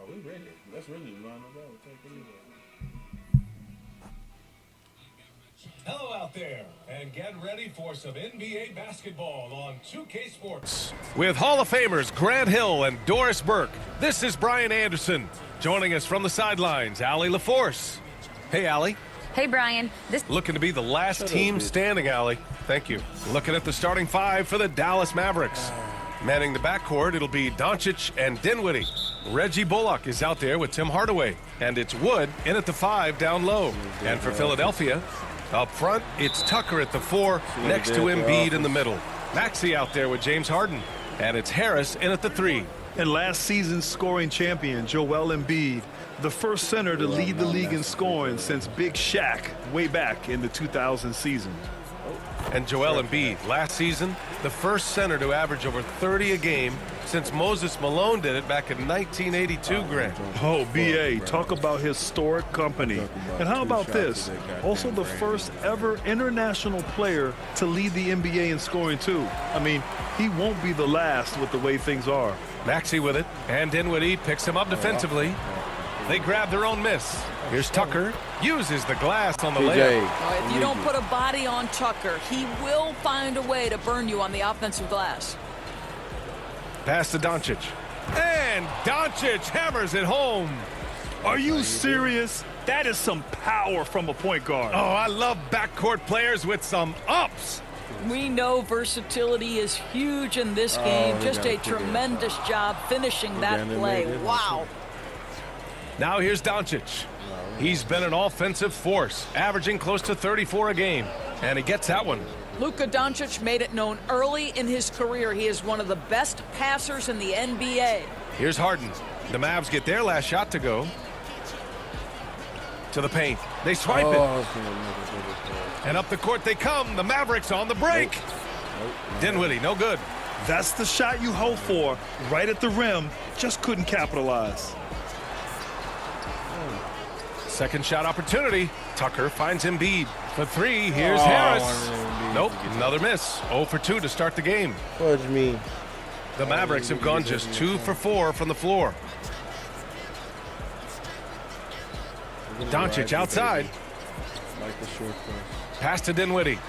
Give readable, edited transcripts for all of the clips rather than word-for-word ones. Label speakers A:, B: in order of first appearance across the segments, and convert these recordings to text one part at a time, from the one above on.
A: we ready. Let's really line up out. Take it easy.
B: Hello out there, and get ready for some NBA basketball on 2K Sports. With Hall of Famers Grant Hill and Doris Burke, this is Brian Anderson. Joining us from the sidelines, Allie LaForce. Hey, Allie.
C: Hey, Brian.
B: Looking to be the last team standing, Allie. Thank you. Looking at the starting five for the Dallas Mavericks. Manning the backcourt, it'll be Doncic and Dinwiddie. Reggie Bullock is out there with Tim Hardaway. And it's Wood in at the 5 down low. And for Philadelphia, up front, it's Tucker at the 4 next to Embiid in the middle. Maxey out there with James Harden. And it's Harris in at the 3.
D: And last season's scoring champion, Joel Embiid, the first center to lead the league in scoring since Big Shaq way back in the 2000 season.
B: And Joel Embiid, last season, the first center to average over 30 a game since Moses Malone did it back in 1982, Grant.
D: Oh, B.A., talk about historic company. And how about this? Also the first ever international player to lead the NBA in scoring, too. I mean, he won't be the last with the way things are.
B: Maxey with it, and Dinwiddie picks him up defensively. They grab their own miss. Here's Tucker, uses the glass on the layup.
E: If you don't put a body on Tucker, he will find a way to burn you on the offensive glass.
B: Pass to Doncic. And Doncic hammers it home.
D: Are you serious? That is some power from a point guard.
B: Oh, I love backcourt players with some ups.
E: We know versatility is huge in this game. Just a tremendous job finishing that play. Wow.
B: Now here's Doncic. He's been an offensive force, averaging close to 34 a game. And he gets that one.
E: Luka Doncic made it known early in his career he is one of the best passers in the NBA.
B: Here's Harden. The Mavs get their last shot to go. To the paint. They swipe it. And up the court they come. The Mavericks on the break. Dinwiddie, no good.
D: That's the shot you hope for. Right at the rim. Just couldn't capitalize.
B: Second shot opportunity. Tucker finds Embiid. For 3, here's Harris. Nope, another miss. 0 for 2 to start the game.
A: What do you mean?
B: The Mavericks have gone just 2 for 4 from the floor. Doncic outside. Pass to Dinwiddie.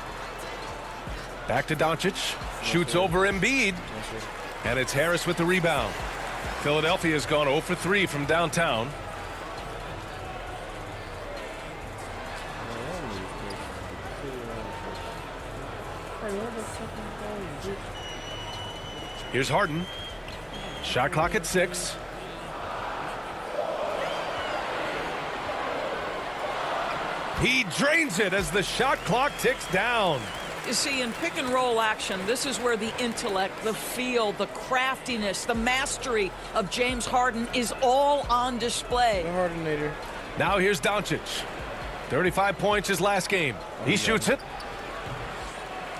B: Back to Doncic. Shoots over Embiid. And it's Harris with the rebound. Philadelphia has gone 0 for 3 from downtown. Here's Harden. Shot clock at 6. He drains it as the shot clock ticks down.
E: You see, in pick and roll action, this is where the intellect, the feel, the craftiness, the mastery of James Harden is all on display.
A: The Hardenator.
B: Now here's Doncic. 35 points his last game. He shoots it.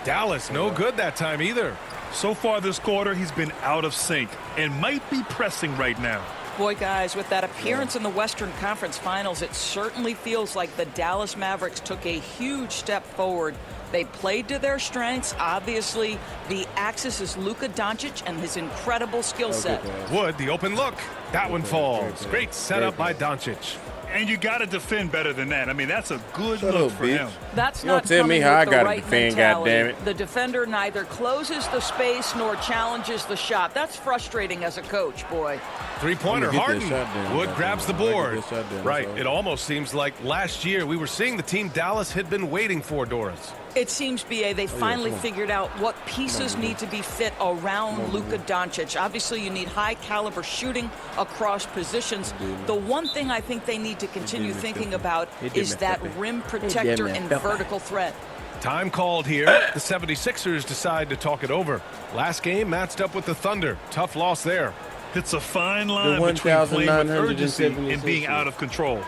B: Dallas, no good that time either.
D: So far this quarter, he's been out of sync and might be pressing right now.
E: Boy, guys, with that appearance in the Western Conference Finals, it certainly feels like the Dallas Mavericks took a huge step forward. They played to their strengths. Obviously, the axis is Luka Doncic and his incredible skill set.
B: Wood, the open look. That one falls. Great setup by Doncic.
D: And you got to defend better than that. I mean, that's a good look for him.
E: That's not
A: tell me
E: coming
A: how
E: with
A: I
E: the
A: gotta
E: right
A: defend,
E: mentality.
A: goddammit.
E: The defender neither closes the space nor challenges the shot. That's frustrating as a coach, boy.
B: Three-pointer, Harden. Wood grabs the board. Right,
A: it
B: it almost seems like last year we were seeing the team Dallas had been waiting for, Doris.
E: It seems, B.A., they finally figured out what pieces need to be fit around Luka Doncic. Obviously, you need high-caliber shooting across positions. The one thing I think they need to continue thinking about is that rim protector and vertical threat.
B: Time called here. The 76ers decide to talk it over. Last game matched up with the Thunder. Tough loss there.
D: It's a fine line between playing with urgency and being out of control.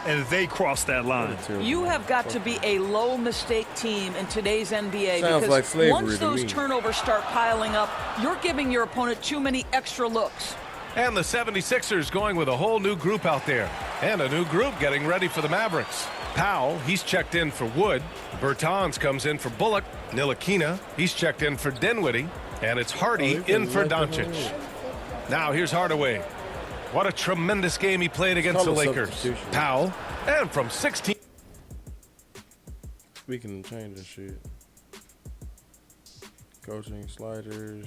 D: And they crossed that line.
E: You have got to be a low-mistake team in today's NBA.
A: Sounds
E: because
A: like slavery
E: once
A: to
E: those
A: me.
E: turnovers start piling up, you're giving your opponent too many extra looks.
B: And the 76ers going with a whole new group out there. And a new group getting ready for the Mavericks. Powell, he's checked in for Wood. Bertans comes in for Bullock. Ntilikina, he's checked in for Dinwiddie. And it's Hardy in for Doncic. Now here's Hardaway. What a tremendous game he played against the Lakers. Powell, and from 16.
A: Speaking of changing shit. Coaching sliders.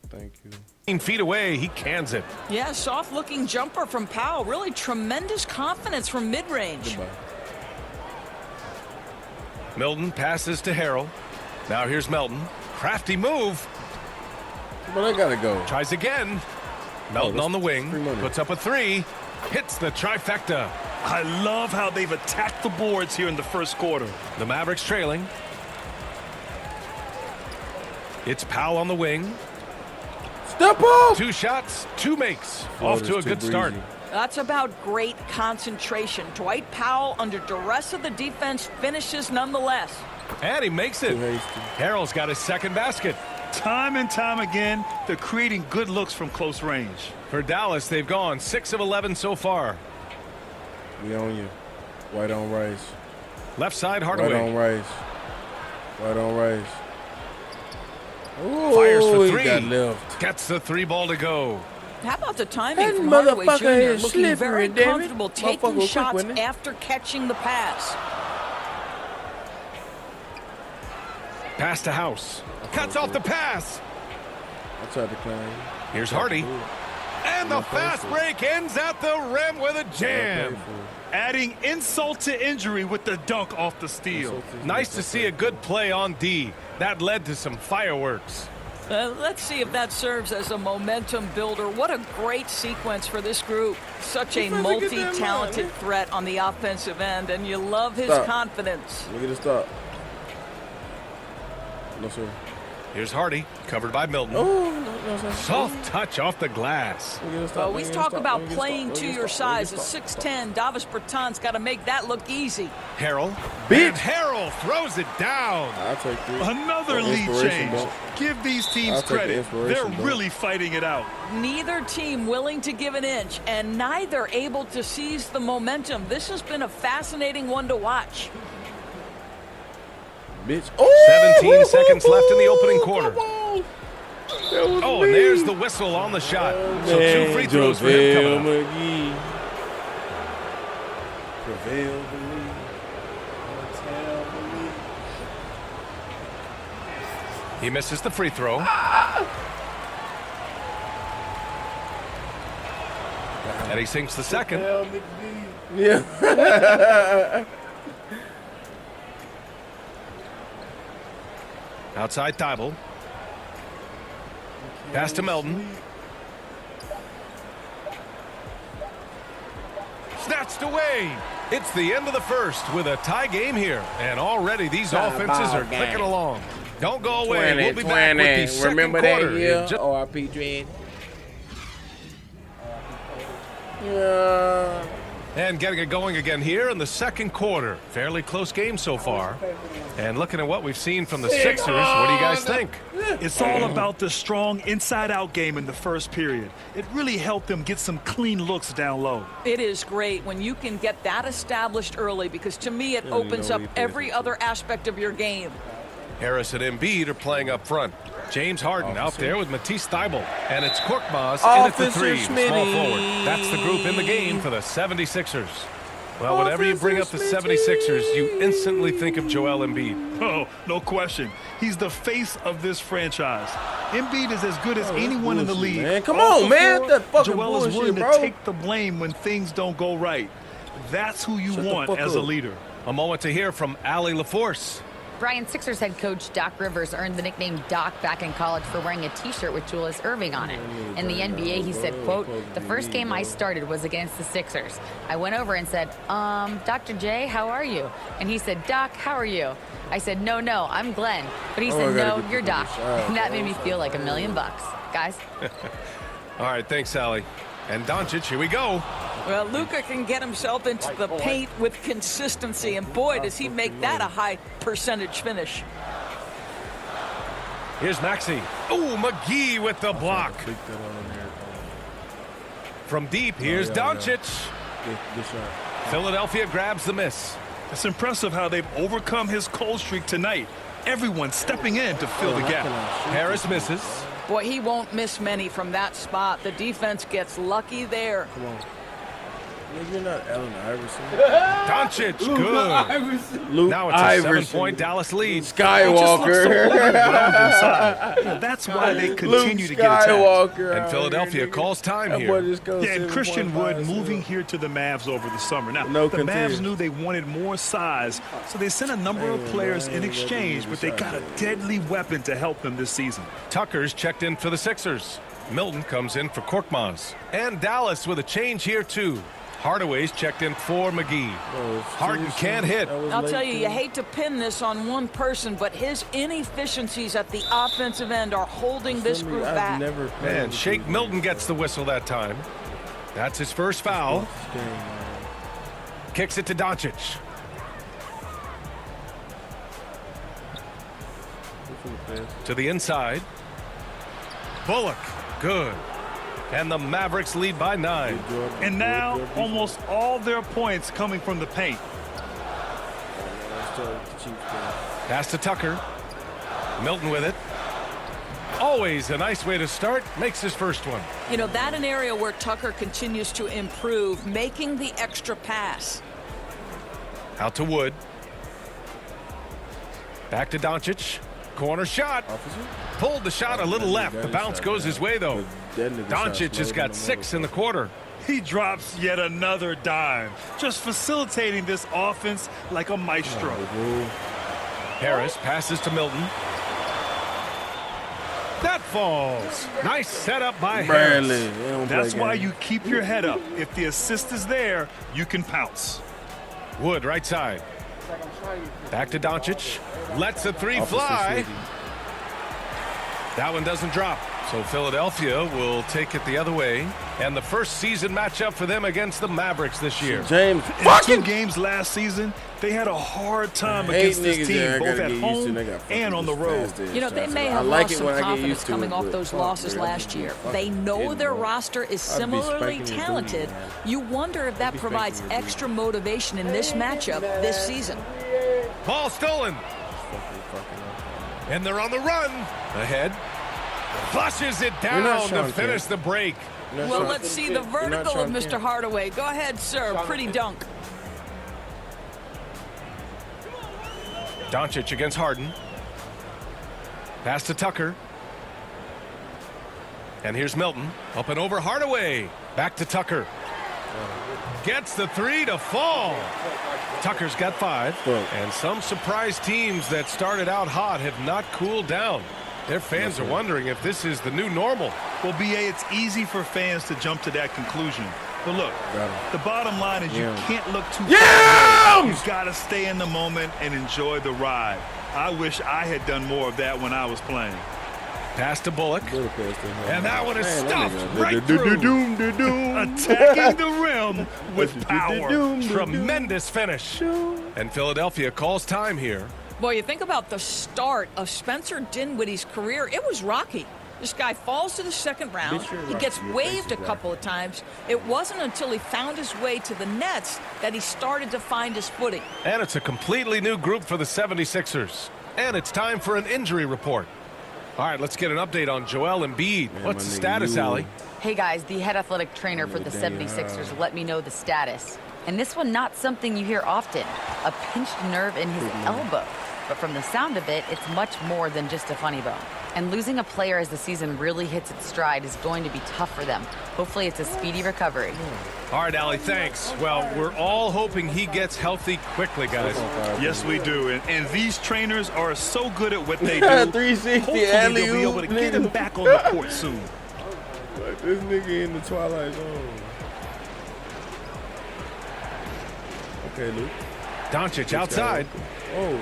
A: Thank you.
B: 15 feet away, he cans it.
E: Yeah, soft-looking jumper from Powell. Really tremendous confidence from mid-range.
A: Goodbye.
B: Milton passes to Harrell. Now here's Melton. Crafty move.
A: But I gotta go.
B: Tries again. Melton on the wing. Puts up a three. Hits the trifecta.
D: I love how they've attacked the boards here in the first quarter.
B: The Mavericks trailing. It's Powell on the wing.
A: Step up!
B: 2 shots, 2 makes. Off to a good start.
E: That's about great concentration. Dwight Powell, under duress of the defense, finishes nonetheless.
B: And he makes it. Harrell's got his second basket.
D: Time and time again, they're creating good looks from close range.
B: For Dallas, they've gone 6 of 11 so far.
A: We on you. White on Rice.
B: Left side,
A: White
B: Hardaway.
A: on Rice. White on Rice. Ooh,
B: Fires for
A: he
B: 3.
A: got left.
B: Gets the 3 ball to go.
E: How about the timing
A: That
E: from Hardaway
A: motherfucker
E: Jr.
A: is
E: looking
A: slippery,
E: very
A: damn it.
E: comfortable, taking
A: Motherfucker was quick,
E: shots
A: wasn't he?
E: after catching the pass.
B: Pass to House. Cuts off the pass.
A: I tried to claim.
B: Here's Hardy. And the fast break ends at the rim with a jam.
D: Adding insult to injury with the dunk off the steal.
B: Nice to see a good play on D. That led to some fireworks.
E: Let's see if that serves as a momentum builder. What a great sequence for this group. Such a multi-talented threat on the offensive end, and you love his confidence.
A: Look at the stop. No, sir.
B: Here's Hardy, covered by Milton.
A: Oh, no, sir.
B: Soft touch off the glass.
E: Well, we talk about playing to your size. At 6'10", Davis Bertans got to make that look easy.
B: Harrell.
A: Bitch.
B: And Harrell throws it down.
A: I'll take this.
D: Another lead change. Give these teams credit. They're really fighting it out.
E: Neither team willing to give an inch, and neither able to seize the momentum. This has been a fascinating one to watch.
A: Bitch. Oh,
B: 17 seconds left in the opening quarter.
A: Oh,
B: and there's the whistle on the shot. So 2 free throws for him coming up.
A: Prevail,
B: He misses the free throw. And he sinks the second.
A: Yeah.
B: Outside Thibault. Pass to Melton. Snatched away. It's the end of the first with a tie game here. And already these offenses are clicking along. Don't go away. We'll be back with the second
A: Remember
B: quarter.
A: that year? ORP Dread. Yeah.
B: And getting it going again here in the second quarter. Fairly close game so far. And looking at what we've seen from the Sixers, what do you guys think?
D: It's all about the strong inside-out game in the first period. It really helped them get some clean looks down low.
E: It is great when you can get that established early, because to me it opens up every other aspect of your game.
B: Harris and Embiid are playing up front. James Harden out there with Matisse Thybulle. And it's Korkmaz in at the 3, small forward. That's the group in the game for the 76ers. Well, whenever you bring up the 76ers, you instantly think of Joel Embiid.
D: Oh, no question. He's the face of this franchise. Embiid is as good as anyone in the league.
A: Man. Come on, man. That fucking
D: Joel is willing
A: bullshit,
D: to
A: bro.
D: take the blame when things don't go right. That's who you want as a leader.
B: A moment to hear from Allie LaForce.
C: Brian, Sixers head coach Doc Rivers earned the nickname Doc back in college for wearing a T-shirt with Julius Erving on it. In the NBA, he said, quote, "The first game I started was against the Sixers. I went over and said, Dr. J, how are you?" And he said, "Doc, how are you?" I said, no, I'm Glenn." But he said, "No, you're Doc." And that made me feel like $1 million, guys.
B: All right, thanks, Allie. And Doncic, here we go.
E: Well, Luka can get himself into the paint with consistency, and boy, does he make that a high percentage finish.
B: Here's Maxey. Oh, McGee with the block. From deep, here's Doncic. Philadelphia grabs the miss.
D: It's impressive how they've overcome his cold streak tonight. Everyone stepping in to fill the gap.
B: Harris misses.
E: Boy, he won't miss many from that spot. The defense gets lucky there.
A: Come on. You're not Allen Iverson.
B: Doncic, good.
A: Luke
B: Now it's a
A: Iverson.
B: 7-point Dallas lead.
A: Skywalker.
D: That's why they continue to get attacked.
A: Skywalker.
B: And Philadelphia calls time
A: That
B: here.
A: boy just goes
D: Yeah, and
A: 7.5
D: Christian Wood
A: seconds.
D: moving here to the Mavs over the summer. Now,
A: No
D: the
A: contest.
D: Mavs knew they wanted more size, so they sent a number of players in exchange, but they got a deadly weapon to help them this season.
B: Tucker's checked in for the Sixers. Milton comes in for Korkmaz. And Dallas with a change here, too. Hardaway's checked in for McGee. Harden can't hit.
E: I'll tell you, you hate to pin this on one person, but his inefficiencies at the offensive end are holding this group back.
B: And Shake Milton gets the whistle that time. That's his first foul. Kicks it to Doncic. To the inside. Bullock, good. And the Mavericks lead by 9.
D: And now, almost all their points coming from the paint.
B: Pass to Tucker. Milton with it. Always a nice way to start. Makes his first one.
E: You know, that an area where Tucker continues to improve, making the extra pass.
B: Out to Wood. Back to Doncic. Corner shot. Pulled the shot a little left. The bounce goes his way, though. Doncic has got 6 in the quarter.
D: He drops yet another dime, just facilitating this offense like a maestro.
B: Harris passes to Milton. That falls. Nice setup by
A: Barely.
B: Harris.
D: That's why you keep your head up. If the assist is there, you can pounce.
B: Wood right side. Back to Doncic. Lets the 3 fly. That one doesn't drop. So Philadelphia will take it the other way. And the first season matchup for them against the Mavericks this year.
A: James,
D: In 2 games last season, they had a hard time against this team, both at home and on the road.
E: You know, they may have lost some confidence coming off those losses last year. They know their roster is similarly talented. You wonder if that provides extra motivation in this matchup this season.
B: Ball stolen. And they're on the run. Ahead. Flushes it down to finish the break.
E: Well, let's see the vertical of Mr. Hardaway. Go ahead, sir. Pretty dunk.
B: Doncic against Harden. Pass to Tucker. And here's Milton. Up and over Hardaway. Back to Tucker. Gets the 3 to fall. Tucker's got 5. And some surprise teams that started out hot have not cooled down. Their fans are wondering if this is the new normal.
D: Well, BA, it's easy for fans to jump to that conclusion. But look, the bottom line is you can't look too far away. You've got to stay in the moment and enjoy the ride. I wish I had done more of that when I was playing.
B: Pass to Bullock. And that one is stuffed right through.
D: Attacking the rim with power.
B: Tremendous finish. And Philadelphia calls time here.
E: Boy, you think about the start of Spencer Dinwiddie's career. It was rocky. This guy falls to the second round. He gets waived a couple of times. It wasn't until he found his way to the Nets that he started to find his footing.
B: And it's a completely new group for the 76ers. And it's time for an injury report. All right, let's get an update on Joel Embiid. What's the status, Allie?
C: Hey guys, the head athletic trainer for the 76ers let me know the status. And this one, not something you hear often. A pinched nerve in his elbow. But from the sound of it, it's much more than just a funny bone. And losing a player as the season really hits its stride is going to be tough for them. Hopefully it's a speedy recovery.
B: All right, Allie, thanks. Well, we're all hoping he gets healthy quickly, guys.
D: Yes, we do. And these trainers are so good at what they do.
A: 360
D: Hopefully they'll be able to get him back on the court soon.
A: Like this nigga in the Twilight Zone. Okay, Luke.
B: Doncic outside.
A: Oh,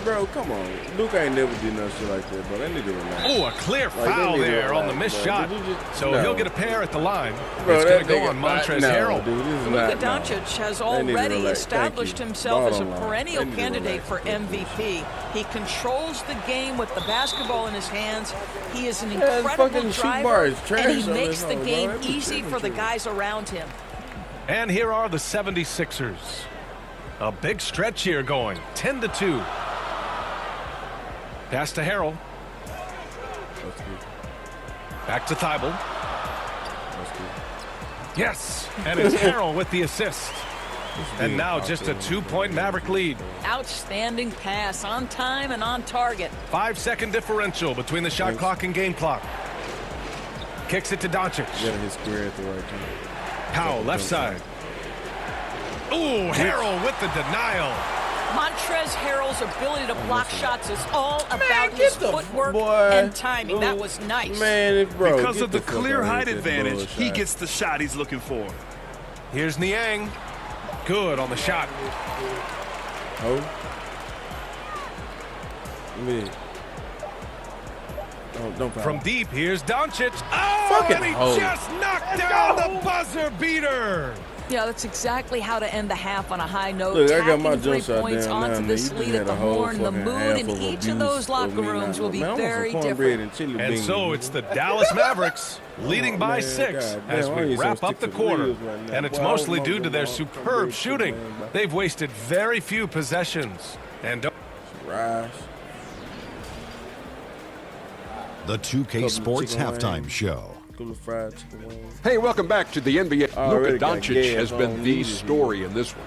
A: bro, come on. Luke ain't never did no shit like that, bro. That nigga relax.
B: Oh, a clear foul there on the missed shot. So he'll get a pair at the line.
A: Bro,
B: it's going to go on Montrezl Harrell.
E: Luka Doncic has already established himself as a perennial candidate for MVP. He controls the game with the basketball in his hands. He is an incredible driver, and he makes the game easy for the guys around him.
B: And here are the 76ers. A big stretch here going, 10-2. Pass to Harrell. Back to Thibault. Yes, and it's Harrell with the assist. And now just a 2-point Maverick lead.
E: Outstanding pass, on time and on target.
B: 5-second differential between the shot clock and game clock. Kicks it to Doncic.
A: Got his square at the right time.
B: Powell, left side. Ooh, Harrell with the denial.
E: Montrezl Harrell's ability to block shots is all about his footwork and timing. That was nice.
A: Man, bro,
D: because of the clear height advantage, he gets the shot he's looking for.
B: Here's Niang. Good on the shot.
A: Oh. Don't foul.
B: From deep, here's Doncic. Oh, and he just knocked down the buzzer beater.
E: Yeah, that's exactly how to end the half on a high note.
A: Look, I got my
E: 3
A: jump shot
E: points
A: down
E: onto
A: now,
E: this
A: man. You
E: lead
A: just
E: at the
A: had a whole
E: horn. The
A: fucking
E: mood
A: half
E: in
A: of
E: each of
A: abuse
E: those locker
A: of me
E: rooms
A: not
E: will be
A: knowing. Man, I want
E: very
A: some cornbread
E: different.
A: chili
B: And
A: beans.
B: so it's the Dallas Mavericks leading by 6 as we wrap up the quarter. And it's mostly due to their superb shooting. They've wasted very few possessions. And
A: Rice.
F: The 2K Sports Halftime Show.
A: Fried chicken wings.
G: Hey, welcome back to the NBA.
A: Already
G: Luka
A: got
G: Doncic
A: gas.
G: has
A: I
G: been
A: don't
G: the
A: need it.
G: story in this one.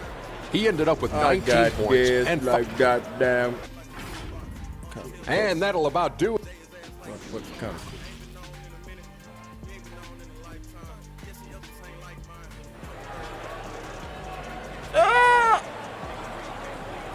G: He ended up with
A: I
G: 19
A: got
G: points
A: gas
G: and
A: like goddamn.
G: and that'll about do it.
A: What come?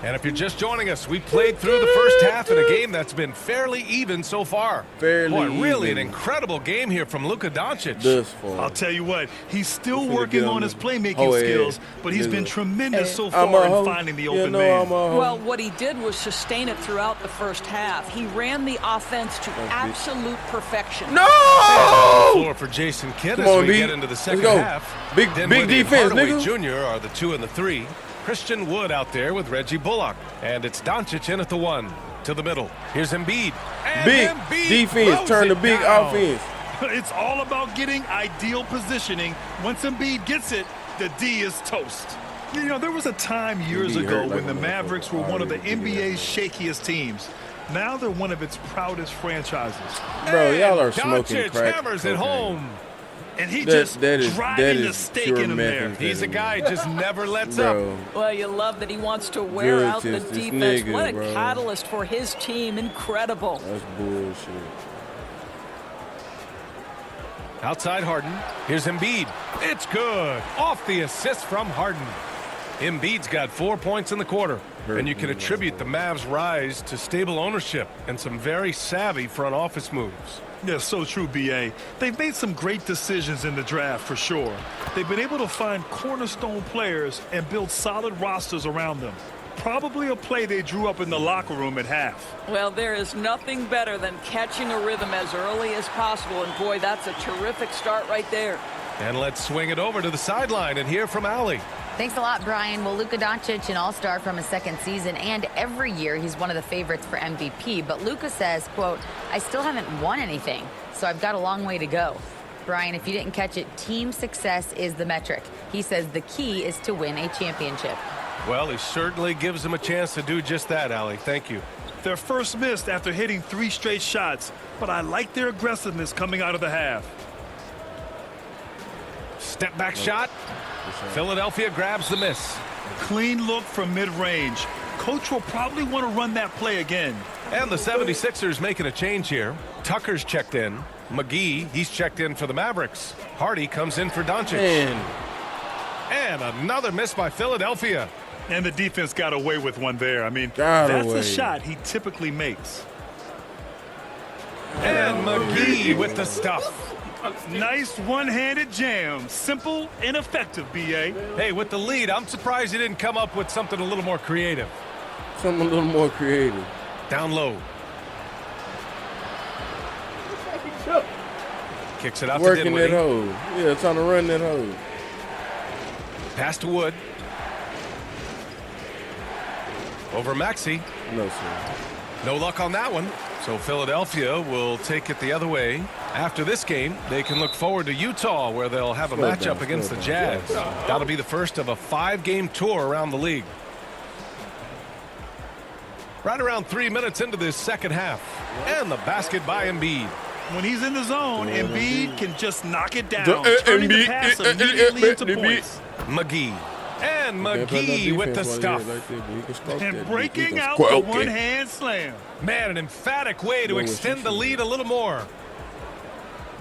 B: And if you're just joining us, we played through the first half in a game that's been fairly even so far. Boy, really an incredible game here from Luka Doncic.
A: This far.
D: I'll tell you what, he's still
A: finna
D: working
A: get
D: on
A: him.
D: his playmaking
A: Oh, yeah.
D: skills, but he's been
A: Nigga.
D: tremendous so
A: I'm
D: far
A: a hoe.
D: in finding the open
A: know
D: man.
A: I'm a hoe.
E: Well, what he did was sustain it throughout the first half. He ran the offense to absolute perfection.
A: No!
B: Floor for Jason Kidd
A: Come
B: as
A: on,
B: we
A: B.
B: get into the
A: Let's
B: second
A: go.
B: half.
A: Big
B: Dinwiddie
A: defense,
B: and Hardaway
A: nigga.
B: Jr. are the 2 and the 3. Christian Wood out there with Reggie Bullock. And it's Doncic in at the 1 to the middle. Here's Embiid. And
A: Big
B: Embiid
A: defense
B: throws
A: turn to
B: it
A: big
B: down.
A: offense.
D: It's all about getting ideal positioning. Once Embiid gets it, the D is toast. You know, there was a time years
A: Embiid
D: ago
A: hurt like
D: when the
A: a motherfucker.
D: Mavericks were one of the
A: Already figured
D: NBA's shakiest teams. Now they're one of its proudest franchises.
A: Bro, y'all are
B: And
A: smoking
B: Doncic
A: crack.
B: hammers it
A: cocaine.
B: home.
D: And he
A: That
D: just
A: is
D: driving the stake
A: pure
D: in him there.
A: methamphetamine.
B: He's a guy who just never lets up.
A: Bro,
E: Well, you love that he wants to wear
A: Good
E: out the
A: test, this
E: defense.
A: nigga,
E: What a
A: bro.
E: catalyst for his team. Incredible.
A: that's bullshit.
B: Outside Harden. Here's Embiid. It's good. Off the assist from Harden. Embiid's got 4 points in the quarter. And you can attribute the Mavs' rise to stable ownership and some very savvy front office moves.
D: Yeah, so true, B.A. They've made some great decisions in the draft, for sure. They've been able to find cornerstone players and build solid rosters around them. Probably a play they drew up in the locker room at half.
E: Well, there is nothing better than catching a rhythm as early as possible. And, boy, that's a terrific start right there.
B: And let's swing it over to the sideline and hear from Allie.
C: Thanks a lot, Brian. Well, Luka Doncic, an all-star from his second season, and every year he's one of the favorites for MVP. But Luka says, quote, I still haven't won anything, so I've got a long way to go. Brian, if you didn't catch it, team success is the metric. He says the key is to win a championship.
B: Well, he certainly gives him a chance to do just that, Allie. Thank you.
D: Their first missed after hitting 3 straight shots, but I like their aggressiveness coming out of the half.
B: Step back shot. Philadelphia grabs the miss.
D: Clean look from mid-range. Coach will probably want to run that play again.
B: And the 76ers making a change here. Tucker's checked in. McGee, he's checked in for the Mavericks. Hardy comes in for Doncic.
A: Man,
B: And another miss by Philadelphia.
D: And the defense got away with one there. I mean,
A: Got
D: that's
A: away.
D: a shot he typically makes.
B: And McGee with the stuff.
D: Nice one-handed jam. Simple and effective, B.A.
B: Hey, with the lead, I'm surprised he didn't come up with something a little more creative.
A: something a little more creative.
B: Down low. Kicks it out to
A: Working that
B: Dinwiddie.
A: hole. Yeah, trying to run that hole.
B: Pass to Wood. Over Maxey.
A: No, sir.
B: No luck on that one. So Philadelphia will take it the other way. After this game, they can look forward to Utah, where they'll have a
A: Slow
B: matchup
A: down,
B: against
A: slow
B: the
A: down.
B: Jazz. That'll be the first of a 5-game tour around the league. Right around 3 minutes into this second half. And the basket by Embiid.
D: When he's in the zone, Embiid can just knock it down, turning the pass immediately into points.
B: McGee. And McGee with the stuff.
D: And breaking out the one-hand slam.
B: Man, an emphatic way to extend the lead a little more.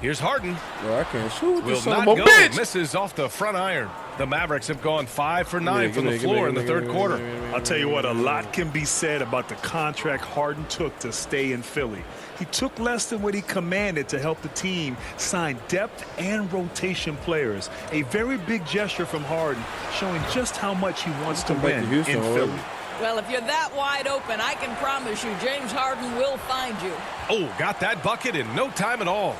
B: Here's Harden.
A: Bro, I can't shoot with
B: Will
A: this
B: not
A: son of a
B: go.
A: bitch.
B: Misses off the front iron. The Mavericks have gone 5 for 9 from the floor in the third quarter.
D: I'll tell you what, a lot can be said about the contract Harden took to stay in Philly. He took less than what he commanded to help the team sign depth and rotation players. A very big gesture from Harden, showing just how much he wants to win in Philly.
E: Well, if you're that wide open, I can promise you James Harden will find you.
B: Oh, got that bucket in no time at all.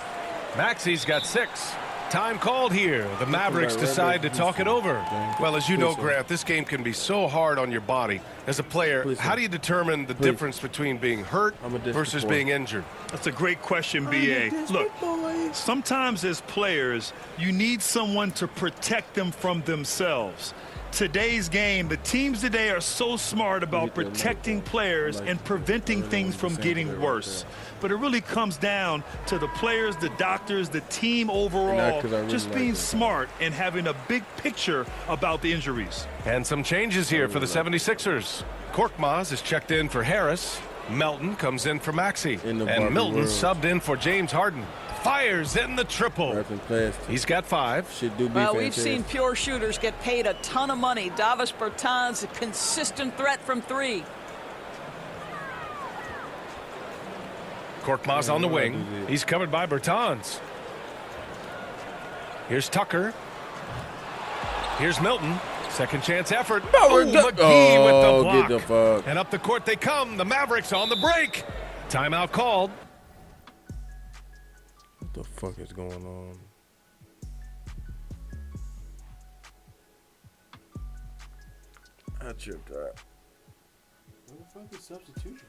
B: Maxi's got 6. Time called here. The Mavericks decide to talk it over. Well, as you know, Grant, this game can be so hard on your body. As a player, how do you determine the difference between being hurt versus being injured?
D: That's a great question, B.A. Look, sometimes as players, you need someone to protect them from themselves. Today's game, the teams today are so smart about protecting players and preventing things from getting worse. But it really comes down to the players, the doctors, the team overall, just being smart and having a big picture about the injuries.
B: And some changes here for the 76ers. Korkmaz is checked in for Harris. Melton comes in for Maxey. And Milton subbed in for James Harden. Fires in the triple. He's got 5.
E: Well, we've seen pure shooters get paid a ton of money. Davis Bertans, a consistent threat from 3.
B: Korkmaz on the wing. He's covered by Bertans. Here's Tucker. Here's Milton. Second chance effort. Oh, McGee with the block. And up the court they come. The Mavericks on the break. Timeout called.
A: What the fuck is going on? I tripped out.
H: Where the fuck is substitution?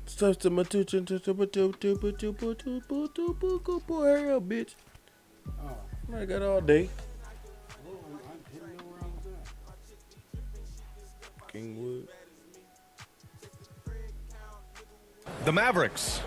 A: Substitution. Hurry up, bitch. I got all day. Kingwood.
B: The Mavericks.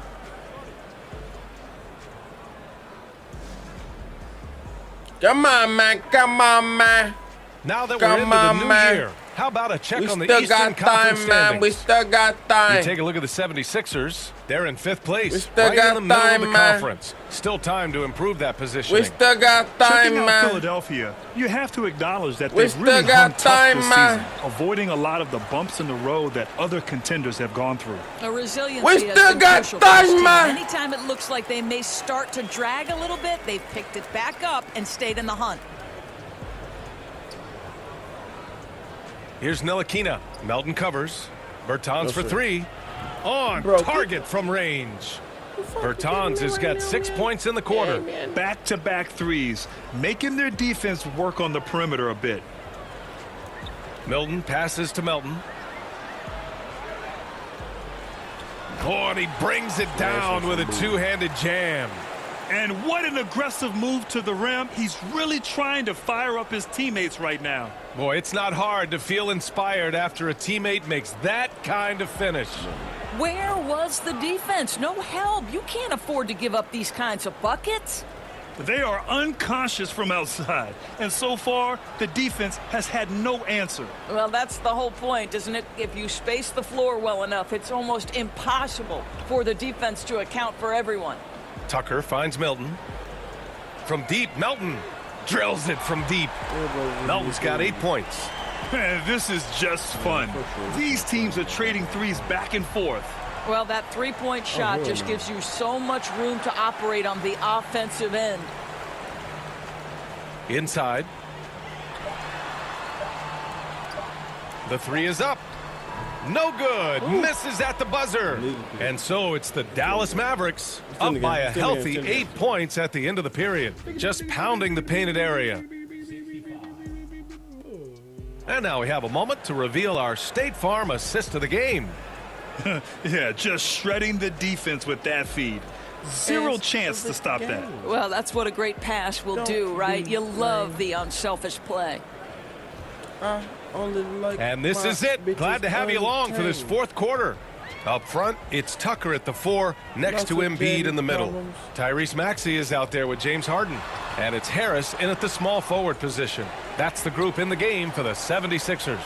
A: Come on, man. Come on, man.
B: Now that we're into the new year, how about a check on the Eastern Conference standings?
A: We still got time.
B: You take a look at the 76ers. They're in 5th place,
A: We still
B: right
A: got
B: in the middle
A: time,
B: of the
A: man.
B: conference. Still time to improve that positioning.
A: We still got
D: Checking
A: time,
D: out
A: man.
D: Philadelphia, you have to acknowledge that
A: We
D: they've really
A: still got
D: hung tough
A: time,
D: this
A: man.
D: season, avoiding a lot of the bumps in the road that other contenders have gone through.
E: A resiliency
A: We
E: has
A: still
E: been
A: got
E: crucial for this
A: time,
E: team.
A: man.
E: Anytime it looks like they may start to drag a little bit, they've picked it back up and stayed in the hunt.
B: Here's Ntilikina. Melton covers. Bertans for 3. On target from range. Bertans has got 6 points in the quarter.
D: Back-to-back threes, making their defense work on the perimeter a bit.
B: Milton passes to Melton. Oh, and he brings it down with a two-handed jam.
D: And what an aggressive move to the rim. He's really trying to fire up his teammates right now.
B: Boy, it's not hard to feel inspired after a teammate makes that kind of finish.
E: Where was the defense? No help. You can't afford to give up these kinds of buckets.
D: They are unconscious from outside. And so far, the defense has had no answer.
E: Well, that's the whole point, isn't it? If you space the floor well enough, it's almost impossible for the defense to account for everyone.
B: Tucker finds Milton. From deep, Melton drills it from deep. Melton's got 8 points.
D: Man, this is just fun. These teams are trading threes back and forth.
E: Well, that three-point shot just gives you so much room to operate on the offensive end.
B: Inside. The 3 is up. No good. Misses at the buzzer. And so it's the Dallas Mavericks up by a healthy 8 points at the end of the period. Just pounding the painted area. And now we have a moment to reveal our State Farm assist of the game.
D: Yeah, just shredding the defense with that feed. Zero chance to stop that.
E: Well, that's what a great pass will do, right? You love the unselfish play.
B: And this is it. Glad to have you along for this fourth quarter. Up front, it's Tucker at the 4, next to Embiid in the middle. Tyrese Maxey is out there with James Harden. And it's Harris in at the small forward position. That's the group in the game for the 76ers.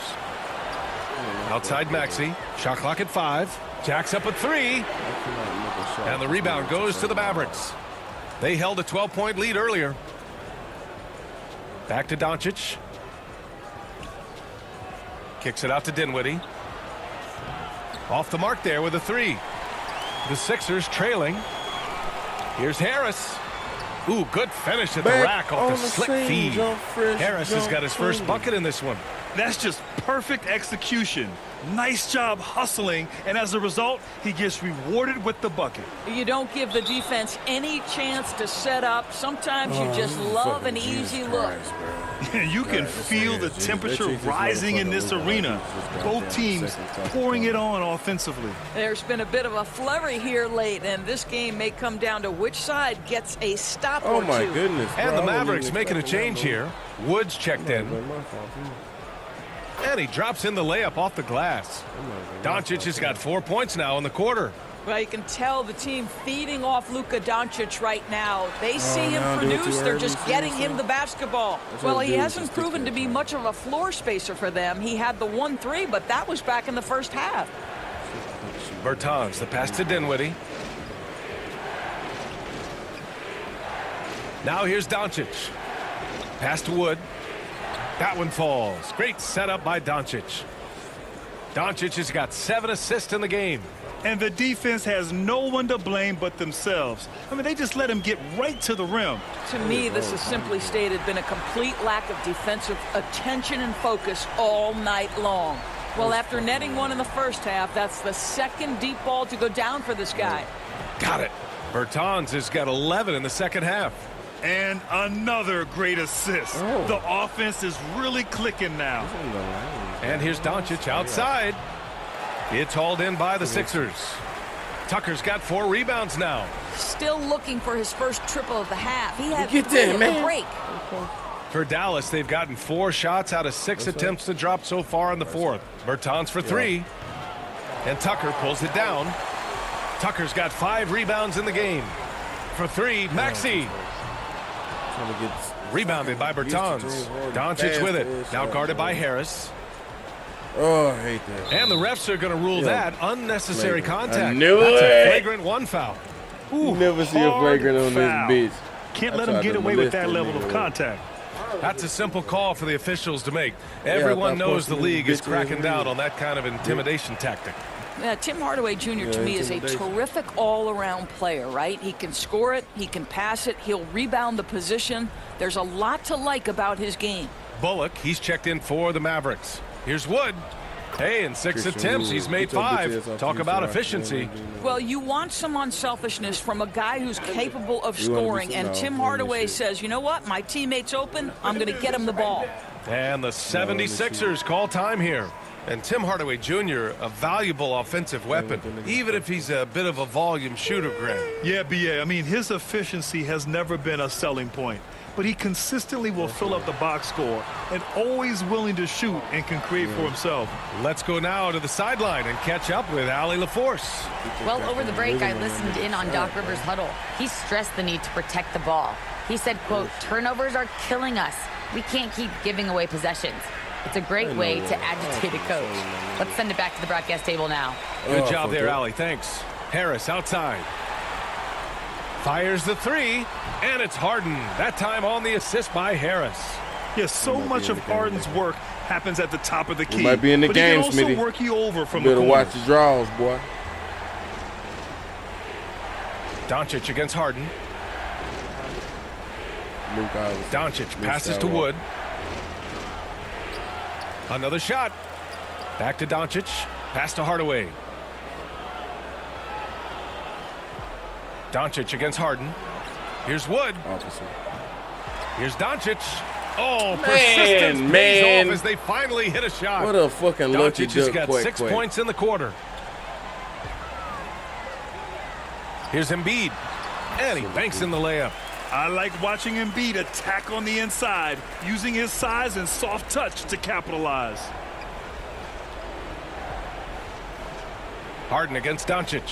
B: Outside Maxey, shot clock at 5. Jacks up at 3. And the rebound goes to the Mavericks. They held a 12-point lead earlier. Back to Doncic. Kicks it out to Dinwiddie. Off the mark there with a 3. The Sixers trailing. Here's Harris. Ooh, good finish at the rack off the slick feed. Harris has got his first bucket in this one.
D: That's just perfect execution. Nice job hustling, and as a result, he gets rewarded with the bucket.
E: You don't give the defense any chance to set up. Sometimes you just love an easy look.
D: You can feel the temperature rising in this arena. Both teams pouring it on offensively.
E: There's been a bit of a flurry here late, and this game may come down to which side gets a stop or two.
A: Oh, my goodness.
B: And the Mavericks making a change here. Woods checked in. And he drops in the layup off the glass. Doncic has got 4 points now in the quarter.
E: Well, you can tell the team feeding off Luka Doncic right now. They see him produce. They're just getting him the basketball. Well, he hasn't proven to be much of a floor spacer for them. He had the 1-3, but that was back in the first half.
B: Bertans, the pass to Dinwiddie. Now here's Doncic. Pass to Wood. That one falls. Great setup by Doncic. Doncic has got 7 assists in the game.
D: And the defense has no one to blame but themselves. I mean, they just let him get right to the rim.
E: To me, this has simply stated been a complete lack of defensive attention and focus all night long. Well, after netting one in the first half, that's the second deep ball to go down for this guy.
B: Got it. Bertans has got 11 in the second half.
D: And another great assist. The offense is really clicking now.
B: And here's Doncic outside. It's hauled in by the Sixers. Tucker's got 4 rebounds now.
E: Still looking for his first triple of the half. He had
A: Get there, man.
E: break.
B: For Dallas, they've gotten 4 shots out of 6 attempts to drop so far in the fourth. Bertans for 3. And Tucker pulls it down. Tucker's got 5 rebounds in the game. For 3, Maxey. Rebounded by Bertans. Doncic with it. Now guarded by Harris.
A: Oh, I hate that.
B: And the refs are going to rule that unnecessary contact.
A: I knew
B: That's a
A: it.
B: flagrant 1 foul.
D: Ooh,
A: You never see a flagrant on
D: foul.
A: this bitch.
D: Can't let him get away with that level of contact.
B: That's a simple call for the officials to make. Everyone knows the league is cracking down on that kind of intimidation tactic.
E: Tim Hardaway Jr. to me is a terrific all-around player, right? He can score it, he can pass it, he'll rebound the position. There's a lot to like about his game.
B: Bullock, he's checked in for the Mavericks. Here's Wood. Hey, in 6 attempts, he's made 5. Talk about efficiency.
E: Well, you want some unselfishness from a guy who's capable of scoring, and Tim Hardaway says, you know what, my teammate's open, I'm going to get him the ball.
B: And the 76ers call time here. And Tim Hardaway Jr., a valuable offensive weapon, even if he's a bit of a volume shooter, Greg.
D: Yeah, B.A. I mean, his efficiency has never been a selling point, but he consistently will fill up the box score and always willing to shoot and can create for himself.
B: Let's go now to the sideline and catch up with Allie LaForce.
C: Well, over the break, I listened in on Doc Rivers' huddle. He stressed the need to protect the ball. He said, quote, turnovers are killing us. We can't keep giving away possessions. It's a great way to agitate a coach. Let's send it back to the broadcast table now.
B: Good job there, Allie. Thanks. Harris outside. Fires the 3, and it's Harden. That time on the assist by Harris.
D: Yeah, so much of Harden's work happens at the top of the key.
A: Might be in the
D: but
A: game,
D: he can also
A: Smitty.
D: work you over from
A: You
D: the
A: better
D: corner.
A: watch your draws, boy.
B: Doncic against Harden. Doncic passes to Wood. Another shot. Back to Doncic. Pass to Hardaway. Doncic against Harden. Here's Wood. Here's Doncic. Oh, persistence pays off as they finally hit a shot.
A: What a fucking lucky
B: Doncic has
A: duck,
B: got
A: quick,
B: 6
A: quick.
B: points in the quarter. Here's Embiid. And he banks in the layup.
D: I like watching Embiid attack on the inside, using his size and soft touch to capitalize.
B: Harden against Doncic.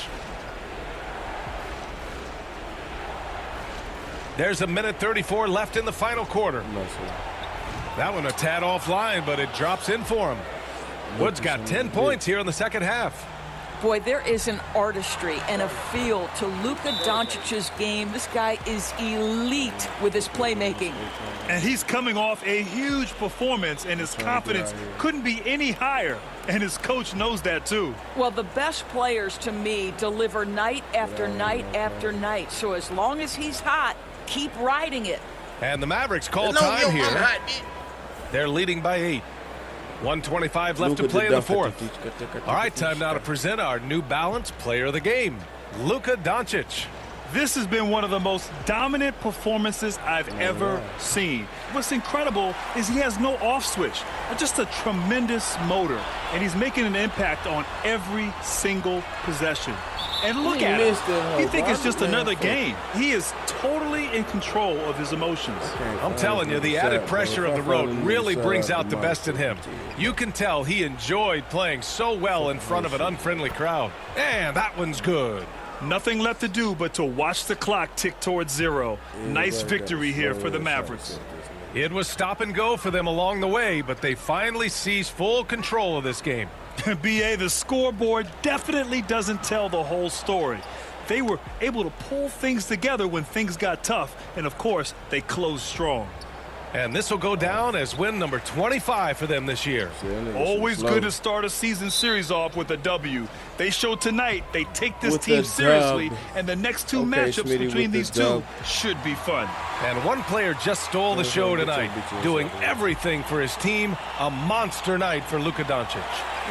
B: There's a minute 34 left in the final quarter. That one a tad offline, but it drops in for him. Wood's got 10 points here in the second half.
E: Boy, there is an artistry and a feel to Luka Doncic's game. This guy is elite with his playmaking.
D: And he's coming off a huge performance, and his confidence couldn't be any higher. And his coach knows that, too.
E: Well, the best players, to me, deliver night after night after night. So as long as he's hot, keep riding it.
B: And the Mavericks call time here. They're leading by 8. 1:25 left to play in the fourth. All right, time now to present our New Balance Player of the Game, Luka Doncic.
D: This has been one of the most dominant performances I've ever seen. What's incredible is he has no off switch, just a tremendous motor, and he's making an impact on every single possession. And look at him. You think it's just another game. He is totally in control of his emotions.
B: I'm telling you, the added pressure of the road really brings out the best in him. You can tell he enjoyed playing so well in front of an unfriendly crowd. And that one's good.
D: Nothing left to do but to watch the clock tick towards 0. Nice victory here for the Mavericks.
B: It was stop and go for them along the way, but they finally seized full control of this game.
D: BA, the scoreboard definitely doesn't tell the whole story. They were able to pull things together when things got tough, and of course, they closed strong.
B: And this will go down as win number 25 for them this year.
D: Always good to start a season series off with a W. They showed tonight they take this team seriously, and the next two matchups between these two should be fun.
B: And one player just stole the show tonight, doing everything for his team. A monster night for Luka Doncic.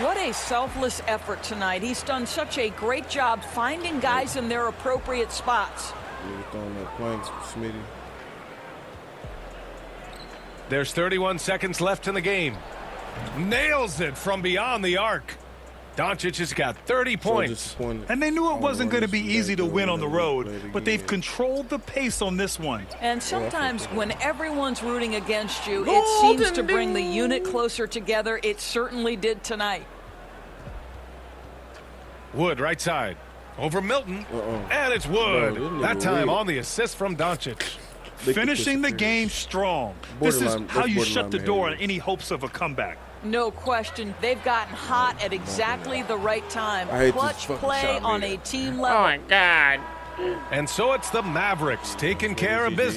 E: What a selfless effort tonight. He's done such a great job finding guys in their appropriate spots.
B: There's 31 seconds left in the game. Nails it from beyond the arc. Doncic has got 30 points.
D: And they knew it wasn't going to be easy to win on the road, but they've controlled the pace on this one.
E: And sometimes when everyone's rooting against you, it seems to bring the unit closer together. It certainly did tonight.
B: Wood right side. Over Milton. And it's Wood. That time on the assist from Doncic.
D: Finishing the game strong. This is how you shut the door on any hopes of a comeback.
E: No question. They've gotten hot at exactly the right time. Clutch play on a team level.
A: Oh, my God.
B: And so it's the Mavericks taking care of business.